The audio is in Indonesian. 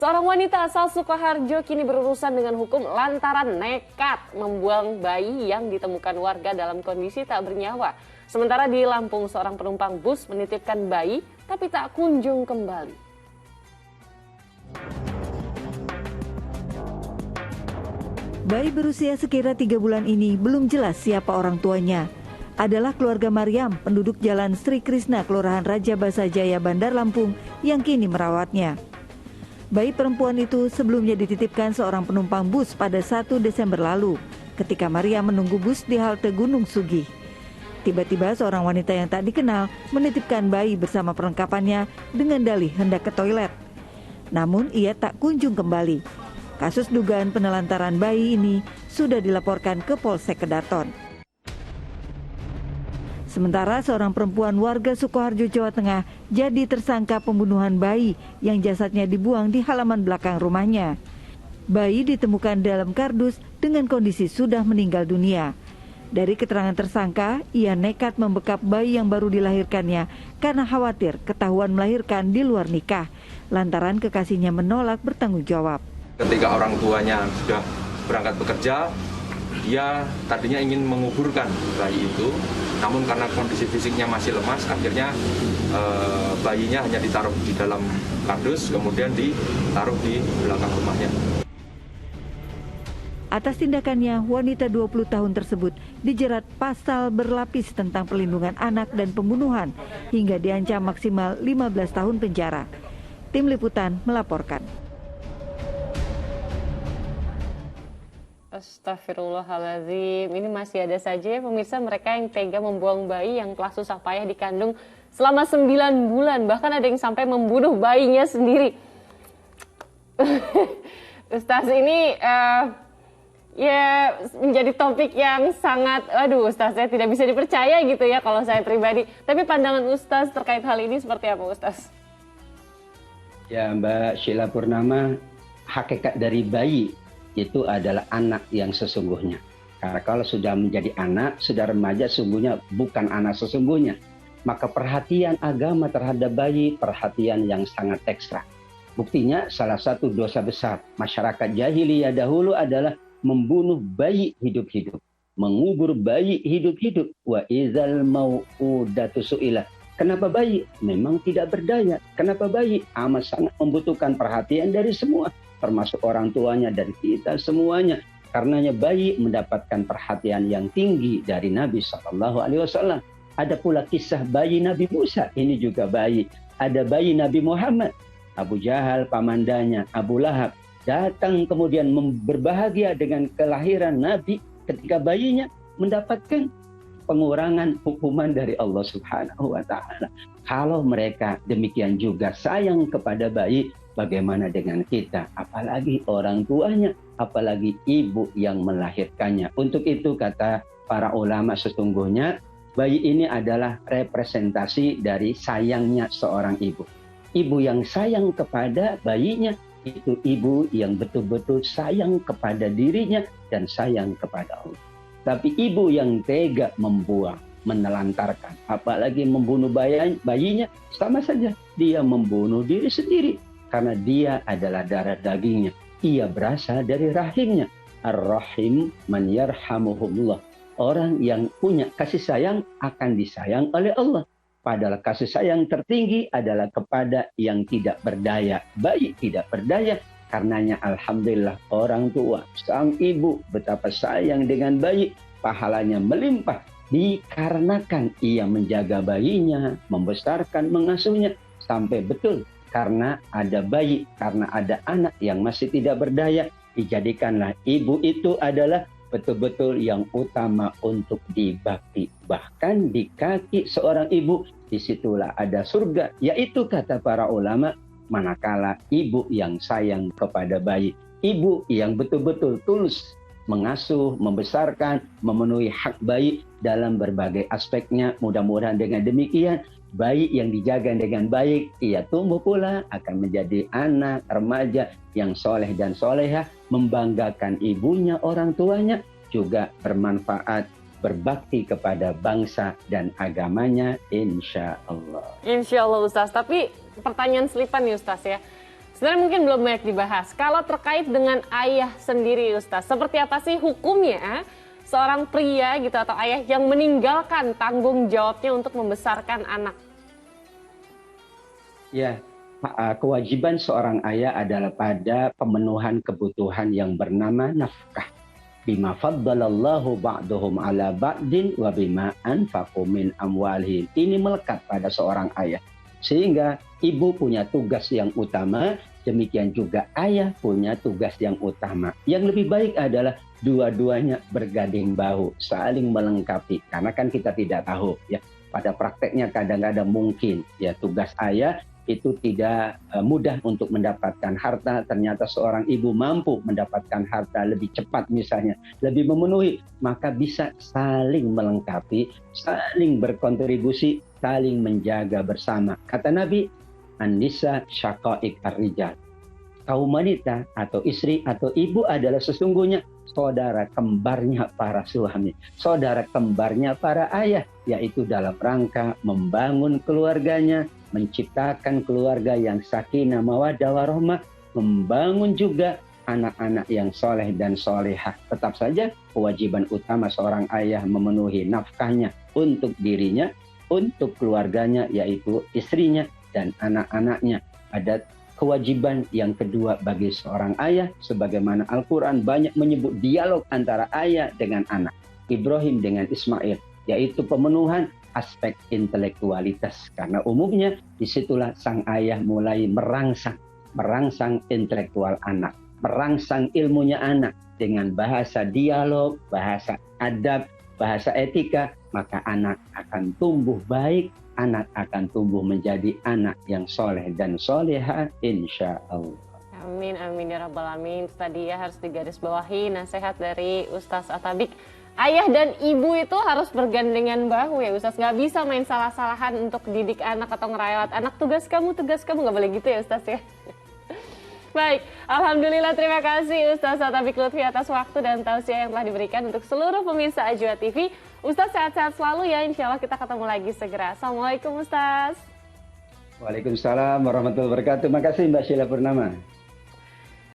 Seorang wanita asal Sukoharjo kini berurusan dengan hukum lantaran nekat membuang bayi yang ditemukan warga dalam kondisi tak bernyawa. Sementara di Lampung, seorang penumpang bus menitipkan bayi tapi tak kunjung kembali. Bayi berusia sekira 3 bulan ini belum jelas siapa orang tuanya. Adalah keluarga Maryam, penduduk Jalan Sri Krishna, Kelurahan Raja Basa Jaya, Bandar Lampung, yang kini merawatnya. Bayi perempuan itu sebelumnya dititipkan seorang penumpang bus pada 1 Desember lalu ketika Maria menunggu bus di halte Gunung Sugih. Tiba-tiba seorang wanita yang tak dikenal menitipkan bayi bersama perlengkapannya dengan dalih hendak ke toilet. Namun ia tak kunjung kembali. Kasus dugaan penelantaran bayi ini sudah dilaporkan ke Polsek Kedaton. Sementara seorang perempuan warga Sukoharjo, Jawa Tengah jadi tersangka pembunuhan bayi yang jasadnya dibuang di halaman belakang rumahnya. Bayi ditemukan dalam kardus dengan kondisi sudah meninggal dunia. Dari keterangan tersangka, ia nekat membekap bayi yang baru dilahirkannya karena khawatir ketahuan melahirkan di luar nikah, lantaran kekasihnya menolak bertanggung jawab. Ketika orang tuanya sudah berangkat bekerja, dia tadinya ingin menguburkan bayi itu, namun karena kondisi fisiknya masih lemas, akhirnya bayinya hanya ditaruh di dalam kardus, kemudian ditaruh di belakang rumahnya. Atas tindakannya, wanita 20 tahun tersebut dijerat pasal berlapis tentang perlindungan anak dan pembunuhan hingga diancam maksimal 15 tahun penjara. Tim Liputan melaporkan. Astagfirullahaladzim, ini masih ada saja ya pemirsa mereka yang tega membuang bayi yang telah susah payah dikandung selama 9 bulan. Bahkan ada yang sampai membunuh bayinya sendiri. Ustaz, ini ya menjadi topik yang sangat, Ustaz, saya tidak bisa dipercaya gitu ya kalau saya pribadi. Tapi pandangan Ustaz terkait hal ini seperti apa, Ustaz? Ya, Mbak Sheila Purnama, hakikat dari bayi itu adalah anak yang sesungguhnya. Karena kalau sudah menjadi anak, sudah remaja, sungguhnya bukan anak sesungguhnya. Maka perhatian agama terhadap bayi, perhatian yang sangat ekstra. Buktinya salah satu dosa besar masyarakat jahiliyah dahulu adalah membunuh bayi hidup-hidup. Mengubur bayi hidup-hidup. Wa idzal mau'udatu su'ilat. Kenapa bayi? Memang tidak berdaya. Kenapa bayi? Amat sangat membutuhkan perhatian dari semua, termasuk orang tuanya dan kita semuanya. Karenanya bayi mendapatkan perhatian yang tinggi dari Nabi SAW. Ada pula kisah bayi Nabi Musa, ini juga bayi. Ada bayi Nabi Muhammad, Abu Jahal, pamandanya, Abu Lahab, datang kemudian berbahagia dengan kelahiran Nabi ketika bayinya mendapatkan pengurangan hukuman dari Allah Subhanahu wa Ta'ala. Kalau mereka demikian juga sayang kepada bayi, bagaimana dengan kita? Apalagi orang tuanya, apalagi ibu yang melahirkannya. Untuk itu kata para ulama sesungguhnya bayi ini adalah representasi dari sayangnya seorang ibu. Ibu yang sayang kepada bayinya itu ibu yang betul-betul sayang kepada dirinya dan sayang kepada Allah. Tapi ibu yang tega membuang, menelantarkan, apalagi membunuh bayinya, sama saja dia membunuh diri sendiri. Karena dia adalah darah dagingnya. Ia berasal dari rahimnya. Ar-Rahim man yarhamuhullah. Orang yang punya kasih sayang akan disayang oleh Allah. Padahal kasih sayang tertinggi adalah kepada yang tidak berdaya. Bayi tidak berdaya. Karenanya alhamdulillah orang tua, sang ibu betapa sayang dengan bayi. Pahalanya melimpah. Dikarenakan ia menjaga bayinya, membesarkan, mengasuhnya. Sampai betul. Karena ada bayi, karena ada anak yang masih tidak berdaya, dijadikanlah ibu itu adalah betul-betul yang utama untuk dibakti. Bahkan di kaki seorang ibu, disitulah ada surga. Yaitu kata para ulama, manakala ibu yang sayang kepada bayi, ibu yang betul-betul tulus mengasuh, membesarkan, memenuhi hak bayi dalam berbagai aspeknya. Mudah-mudahan dengan demikian, bayi yang dijaga dengan baik, ia tumbuh pula akan menjadi anak remaja yang soleh dan soleha, membanggakan ibunya, orang tuanya, juga bermanfaat, berbakti kepada bangsa dan agamanya, insya Allah. Insya Allah, Ustaz. Tapi pertanyaan selipan nih, Ustaz ya. sebenarnya mungkin belum banyak dibahas. Kalau terkait dengan ayah sendiri Ustaz, seperti apa sih hukumnya seorang pria gitu atau ayah yang meninggalkan tanggung jawabnya untuk membesarkan anak? Ya, kewajiban seorang ayah adalah pada pemenuhan kebutuhan yang bernama nafkah. Bima faddalallahu ba'duhum ala ba'din wa bima anfaqu min amwalihim. Ini melekat pada seorang ayah. Sehingga ibu punya tugas yang utama, demikian juga ayah punya tugas yang utama. Yang lebih baik adalah dua-duanya bergandeng bahu, saling melengkapi. Karena kan kita tidak tahu ya, pada prakteknya kadang-kadang mungkin ya tugas ayah itu tidak mudah untuk mendapatkan harta, ternyata seorang ibu mampu mendapatkan harta lebih cepat misalnya, lebih memenuhi, maka bisa saling melengkapi, saling berkontribusi, saling menjaga bersama. Kata Nabi, An-nisa syaqa'iq ar-rijal. Kaum wanita atau istri atau ibu adalah sesungguhnya saudara kembarnya para suami, saudara kembarnya para ayah, yaitu dalam rangka membangun keluarganya, menciptakan keluarga yang sakinah mawaddah warahmah, membangun juga anak-anak yang soleh dan solehah. Tetap saja kewajiban utama seorang ayah memenuhi nafkahnya untuk dirinya, untuk keluarganya yaitu istrinya dan anak-anaknya. Ada kewajiban yang kedua bagi seorang ayah, sebagaimana Al-Quran banyak menyebut dialog antara ayah dengan anak, Ibrahim dengan Ismail, yaitu pemenuhan aspek intelektualitas. Karena umumnya disitulah sang ayah mulai merangsang intelektual anak, merangsang ilmunya anak dengan bahasa dialog, bahasa adab, bahasa etika, maka anak akan tumbuh baik, anak akan tumbuh menjadi anak yang soleh dan soleha insya Allah. Amin, amin ya rabbal alamin. Tadi ya harus digarisbawahi nasihat dari Ustaz Atabik. Ayah dan ibu itu harus bergandengan bahu ya Ustaz. Nggak bisa main salah-salahan untuk didik anak atau ngerawat anak. Tugas kamu, nggak boleh gitu ya Ustaz ya. Baik, Alhamdulillah terima kasih Ustaz Atabik Lutfi atas waktu dan tausiah yang telah diberikan untuk seluruh pemirsa Ajwa TV. Ustaz sehat-sehat selalu ya, insya Allah kita ketemu lagi segera. Assalamualaikum Ustaz. Waalaikumsalam warahmatullahi wabarakatuh. Terima kasih Mbak Sheila Purnama.